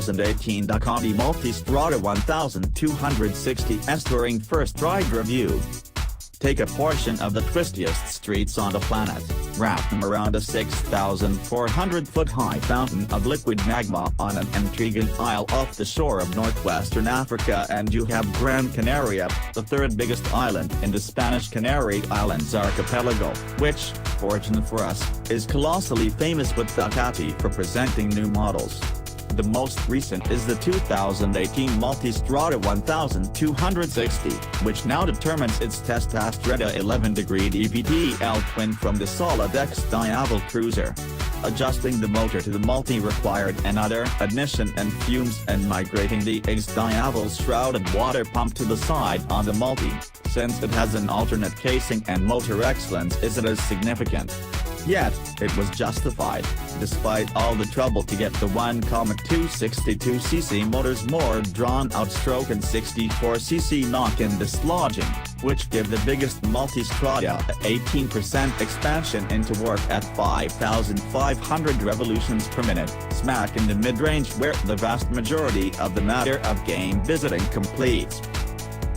2018 Ducati Multistrada 1200S Touring First Ride Review. Take a portion of the twistiest streets on the planet, wrap them around a 6,400-foot-high fountain of liquid magma on an intriguing isle off the shore of northwestern Africa, and you have Gran Canaria, the third biggest island in the Spanish Canary Islands archipelago, which, fortunate for us, is colossally famous with Ducati for presenting new models. The most recent is the 2018 Multistrada 1260, which now determines its Testostrada 11-degree DPTL twin from the solid XDiavel cruiser. Adjusting the motor to the Multi required another ignition and fumes, and migrating the XDiavel's shrouded water pump to the side on the Multi, since it has an alternate casing and motor excellence isn't as significant. Yet, it was justified, despite all the trouble to get the 1.262cc motor's more drawn-out stroke and 64cc knock-in dislodging, which give the biggest Multistrada a 18% expansion into work at 5,500 revolutions per minute, smack in the mid-range where the vast majority of the matter of game visiting completes.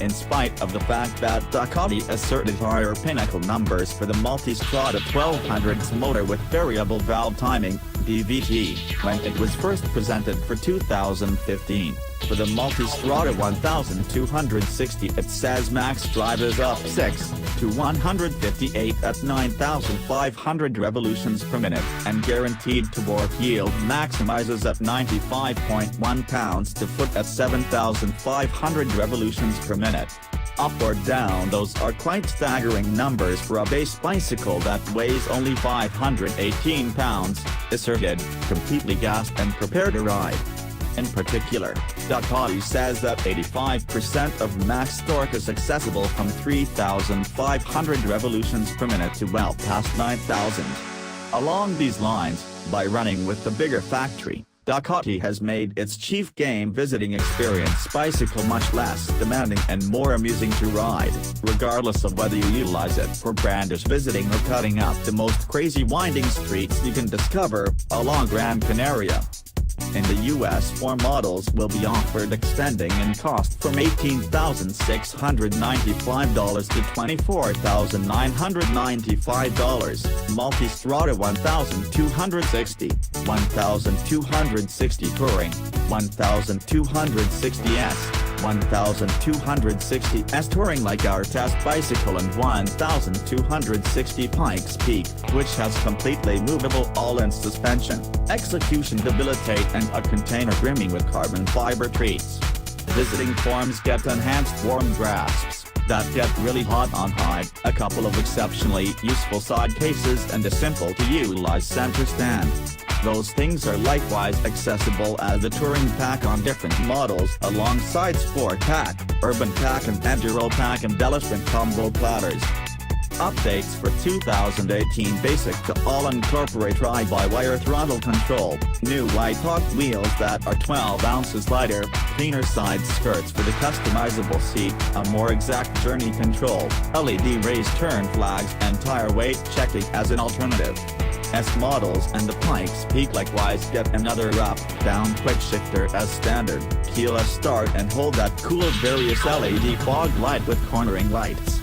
In spite of the fact that Ducati asserted higher pinnacle numbers for the Multistrada 1200's motor with variable valve timing, DVT, when it was first presented for 2015. For the Multistrada 1260 it says max drive is up 6 to 158 at 9,500 revolutions per minute, and guaranteed torque yield maximizes at 95.1 pounds-to-foot at 7,500 revolutions per minute. Up or down, those are quite staggering numbers for a base bicycle that weighs only 518 pounds, asserted, completely gassed and prepared to ride. In particular, Ducati says that 85% of max torque is accessible from 3,500 revolutions per minute to well past 9,000. Along these lines, by running with the bigger factory, Ducati has made its chief game visiting experience bicycle much less demanding and more amusing to ride, regardless of whether you utilize it for brandish visiting or cutting up the most crazy winding streets you can discover along Gran Canaria. In the US, 4 models will be offered, extending in cost from $18,695 to $24,995. Multistrada 1260, 1260 Touring, 1260S, 1260S Touring like our test bicycle, and 1260 Pikes Peak, which has completely movable all-in suspension, execution debilitate, and a container brimming with carbon fiber treats. Visiting forms get enhanced warm grasps that get really hot on hide, a couple of exceptionally useful side cases, and a simple-to-utilize center stand. Those things are likewise accessible as a touring pack on different models alongside Sport Pack, Urban Pack and Enduro Pack embellishment combo platters. Updates for 2018 Basic to all incorporate ride-by-wire throttle control, new white-top wheels that are 12 ounces lighter, cleaner side skirts for the customizable seat, a more exact journey control, LED raised turn flags, and tire weight checking as an alternative. S models and the Pikes Peak likewise get another up-down quick shifter as standard, keyless start, and hold that cool various LED fog light with cornering lights.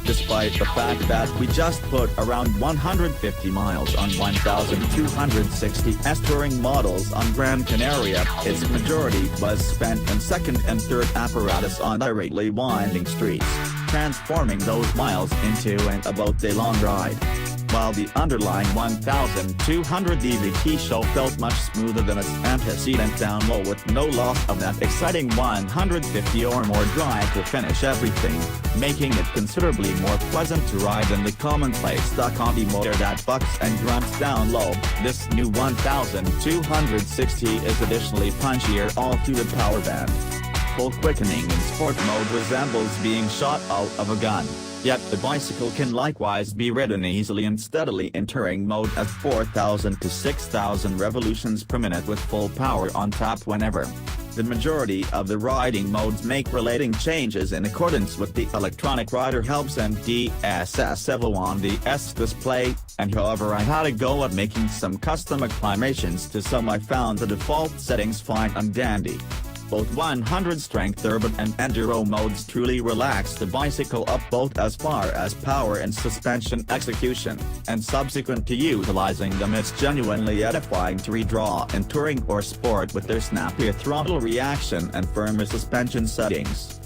Despite the fact that we just put around 150 miles on 1260S touring models on Gran Canaria, its majority was spent in second and third apparatus on irately winding streets, transforming those miles into an about-day-long ride. While the underlying 1200 DVT show felt much smoother than its antecedent down low, with no loss of that exciting 150 or more drive to finish everything, making it considerably more pleasant to ride than the commonplace Ducati motor that bucks and grunts down low. This new 1260 is additionally punchier all through the power band. Full quickening in sport mode resembles being shot out of a gun. Yet the bicycle can likewise be ridden easily and steadily in touring mode at 4,000 to 6,000 revolutions per minute with full power on tap whenever. The majority of the riding modes make relating changes in accordance with the electronic rider helps and DSSEVO on the S display, and however I had a go at making some custom acclimations to some. I found the default settings fine and dandy. Both 100 strength urban and enduro modes truly relax the bicycle up both as far as power and suspension execution, and subsequent to utilizing them it's genuinely edifying to redraw in touring or sport with their snappier throttle reaction and firmer suspension settings.